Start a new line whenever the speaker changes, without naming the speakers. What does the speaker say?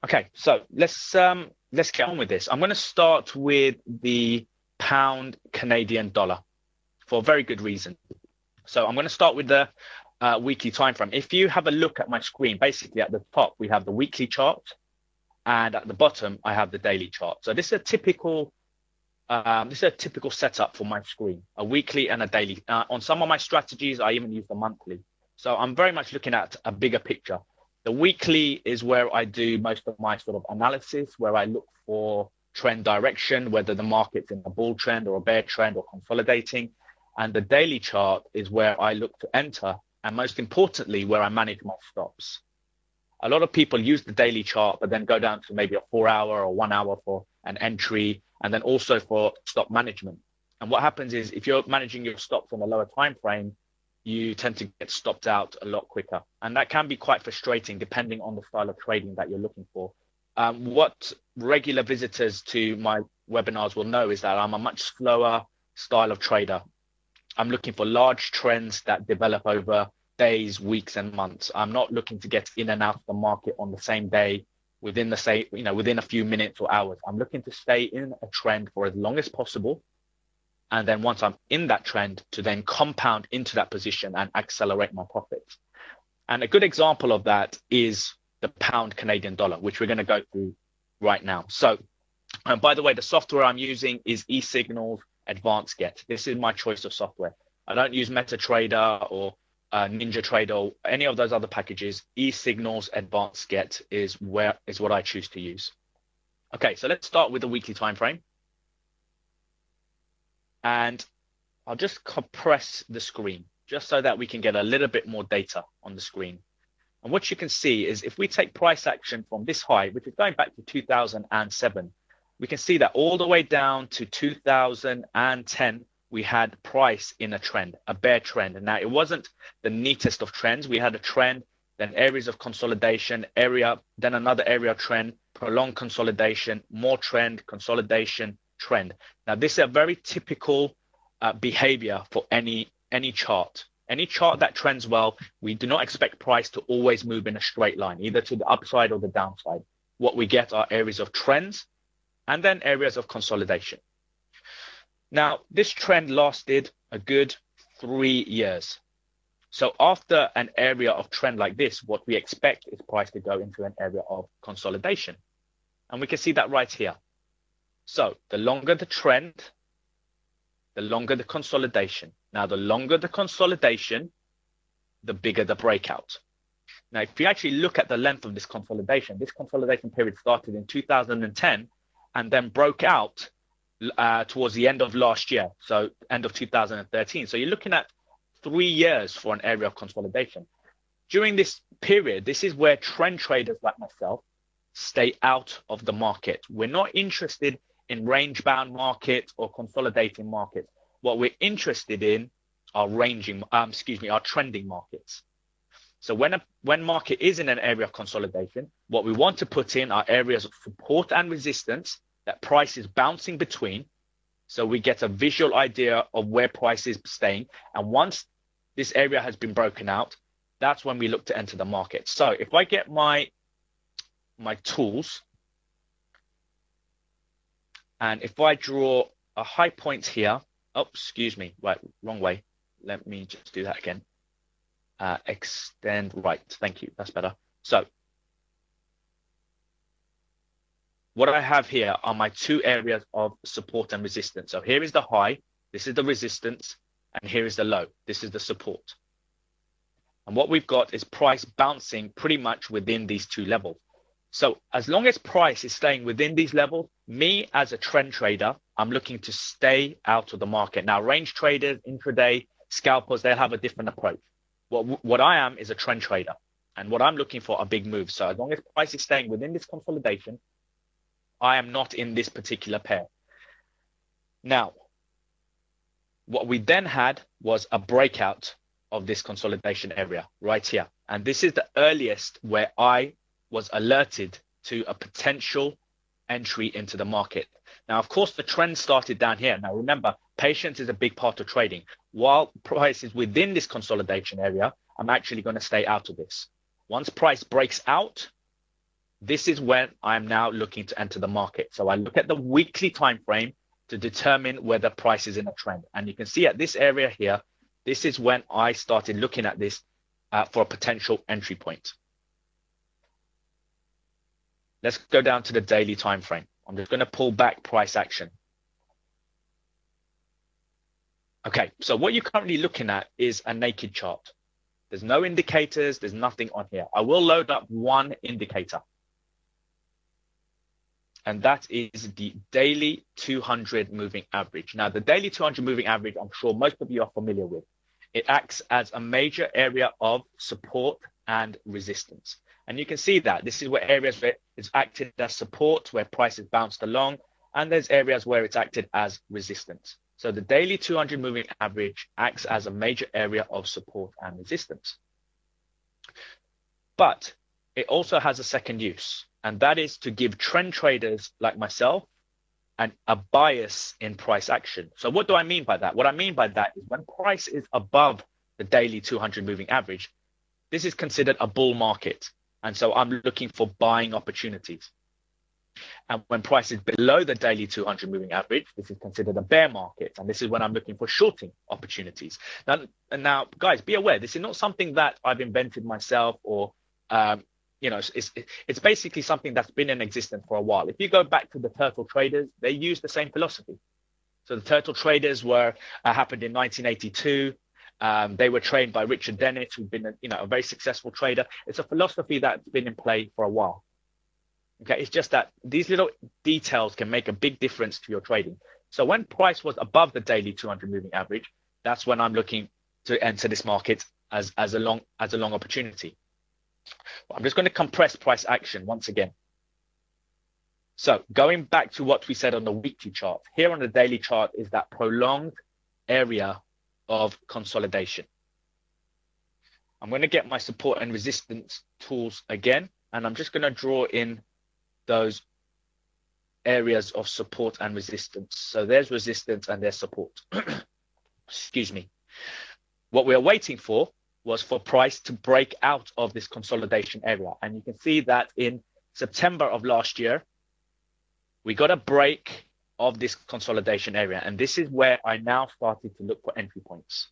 Okay, so let's get on with this. I'm going to start with the pound Canadian dollar for a very good reason. So I'm going to start with the weekly time frame. If you have a look at my screen, basically at the top we have the weekly chart, and at the bottom I have the daily chart. So this is a typical setup for my screen: a weekly and a daily. On some of my strategies, I even use the monthly. So I'm very much looking at a bigger picture. The weekly is where I do most of my sort of analysis, where I look for trend direction, whether the market's in a bull trend or a bear trend or consolidating. And the daily chart is where I look to enter, and most importantly, where I manage my stops. A lot of people use the daily chart, but then go down to maybe a 4 hour or 1 hour for an entry, and then also for stop management. And what happens is, if you're managing your stops on a lower time frame, you tend to get stopped out a lot quicker. And that can be quite frustrating depending on the style of trading that you're looking for. What regular visitors to my webinars will know is that I'm a much slower style of trader. I'm looking for large trends that develop over days, weeks, and months. I'm not looking to get in and out of the market on the same day, within a few minutes or hours. I'm looking to stay in a trend for as long as possible. And then once I'm in that trend, to then compound into that position and accelerate my profits. And a good example of that is the pound Canadian dollar, which we're going to go through right now. So, by the way, the software I'm using is eSignals Advanced Get. This is my choice of software. I don't use MetaTrader or NinjaTrader or any of those other packages. eSignals Advanced Get is what I choose to use. Okay, so let's start with the weekly time frame. And I'll just compress the screen just so that we can get a little bit more data on the screen. And what you can see is, if we take price action from this high, which is going back to 2007, we can see that all the way down to 2010, we had price in a trend, a bear trend. And now it wasn't the neatest of trends. We had a trend, then areas of consolidation, then another area trend, prolonged consolidation, more trend, consolidation, trend. Now, this is a very typical behavior for any chart. Any chart that trends well, we do not expect price to always move in a straight line, either to the upside or the downside. What we get are areas of trends and then areas of consolidation. Now, this trend lasted a good 3 years. So after an area of trend like this, what we expect is price to go into an area of consolidation. And we can see that right here. So the longer the trend, the longer the consolidation. Now, the longer the consolidation, the bigger the breakout. Now, if you actually look at the length of this consolidation period started in 2010 and then broke out towards the end of last year, so end of 2013. So you're looking at 3 years for an area of consolidation. During this period, this is where trend traders like myself stay out of the market. We're not interested in range-bound markets or consolidating markets. What we're interested in are are trending markets. So when market is in an area of consolidation, what we want to put in are areas of support and resistance that price is bouncing between. So we get a visual idea of where price is staying. And once this area has been broken out, that's when we look to enter the market. So if I get my tools, and if I draw a high point here, right, wrong way. Let me just do that again. Extend right, thank you, that's better. So what I have here are my two areas of support and resistance. So here is the high, this is the resistance, and here is the low, this is the support. And what we've got is price bouncing pretty much within these two levels. So as long as price is staying within these levels, me as a trend trader, I'm looking to stay out of the market. Now, range traders, intraday, scalpers, they'll have a different approach. What I am is a trend trader, and what I'm looking for are big moves. So as long as price is staying within this consolidation, I am not in this particular pair. Now, what we then had was a breakout of this consolidation area right here. And this is the earliest where I was alerted to a potential entry into the market. Now, of course, the trend started down here. Now, remember, patience is a big part of trading. While price is within this consolidation area, I'm actually going to stay out of this. Once price breaks out, this is when I'm now looking to enter the market. So I look at the weekly time frame to determine whether price is in a trend. And you can see at this area here, this is when I started looking at this for a potential entry point. Let's go down to the daily time frame. I'm just going to pull back price action. Okay, so what you're currently looking at is a naked chart. There's no indicators, there's nothing on here. I will load up one indicator. And that is the daily 200 moving average. Now, the daily 200 moving average, I'm sure most of you are familiar with. It acts as a major area of support and resistance. And you can see that this is where areas where it's acted as support, where prices bounced along, and there's areas where it's acted as resistance. So the daily 200 moving average acts as a major area of support and resistance. But it also has a second use, and that is to give trend traders like myself a bias in price action. So what do I mean by that? What I mean by that is when price is above the daily 200 moving average, this is considered a bull market. And so I'm looking for buying opportunities. And when price is below the daily 200 moving average, this is considered a bear market. And this is when I'm looking for shorting opportunities. Now, guys, be aware, this is not something that I've invented myself or, it's basically something that's been in existence for a while. If you go back to the turtle traders, they used the same philosophy. So the turtle traders happened in 1982. They were trained by Richard Dennis, who'd been a very successful trader. It's a philosophy that's been in play for a while. Okay, it's just that these little details can make a big difference to your trading. So when price was above the daily 200 moving average, that's when I'm looking to enter this market as a long opportunity. I'm just going to compress price action once again. So going back to what we said on the weekly chart, here on the daily chart is that prolonged area of consolidation. I'm going to get my support and resistance tools again, and I'm just going to draw in those areas of support and resistance. So there's resistance and there's support. Excuse me. What we are waiting for was for price to break out of this consolidation area. And you can see that in September of last year, we got a break of this consolidation area. And this is where I now started to look for entry points.